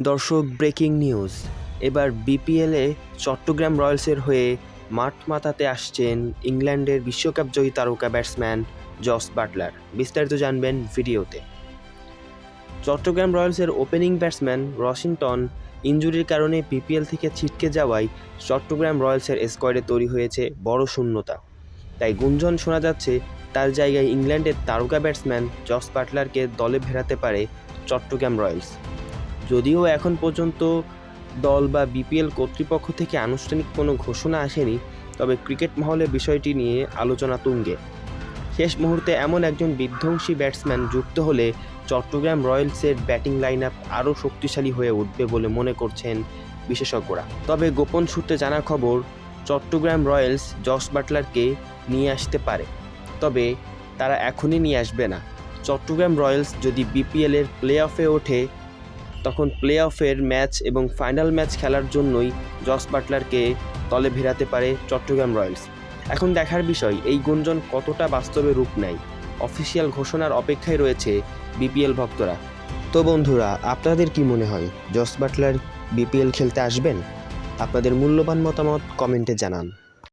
দর্শক, breaking news. এবার বিপিএলে চট্টগ্রাম রয়্যালসের হয়ে মাঠ মাতাতে আসছেন ইংল্যান্ডের বিশ্বকাপ জয়ী তারকা ব্যাটসম্যান জস বাটলার। বিস্তারিত জানবেন ভিডিওতে। চট্টগ্রাম রয়্যালসের ওপেনিং ব্যাটসম্যান রসিংটন ইনজুরির কারণে বিপিএল থেকে ছিটকে যাওয়ায় চট্টগ্রাম রয়্যালসের স্কোয়াডে তৈরি হয়েছে বড় শূন্যতা। তাই গুঞ্জন শোনা যাচ্ছে তার জায়গায় ইংল্যান্ডের তারকা ব্যাটসম্যান জস বাটলারকে দলে ফেরাতে পারে চট্টগ্রাম রয়্যালস। যদিও এখন পর্যন্ত দল বা বিপিএল কর্তৃপক্ষ থেকে আনুষ্ঠানিক কোনো ঘোষণা আসেনি, তবে ক্রিকেট মহলে বিষয়টি নিয়ে আলোচনা তুঙ্গে। শেষ মুহূর্তে এমন একজন বিধ্বংসী ব্যাটসম্যান যুক্ত হলে চট্টগ্রাম রয়্যালসের ব্যাটিং লাইন আপ আরও শক্তিশালী হয়ে উঠবে বলে মনে করছেন বিশেষজ্ঞরা। তবে গোপন সূত্রে জানা খবর, চট্টগ্রাম রয়্যালস জস বাটলারকে নিয়ে আসতে পারে, তবে তারা এখনই নিয়ে আসবে না। চট্টগ্রাম রয়্যালস যদি বিপিএলের প্লে অফে ওঠে, তখন প্লে অফের ম্যাচ এবং ফাইনাল ম্যাচ খেলার জন্যই জস বাটলারকে দলে ফেরাতে পারে চট্টগ্রাম রয়্যালস। এখন দেখার বিষয় এই গুঞ্জন কতটা বাস্তবে রূপ নেয়। অফিসিয়াল ঘোষণার অপেক্ষায় রয়েছে বিপিএল ভক্তরা। তো বন্ধুরা, আপনাদের কি মনে হয়, জস বাটলার বিপিএল খেলতে আসবেন? আপনাদের মূল্যবান মতামত কমেন্টে জানান।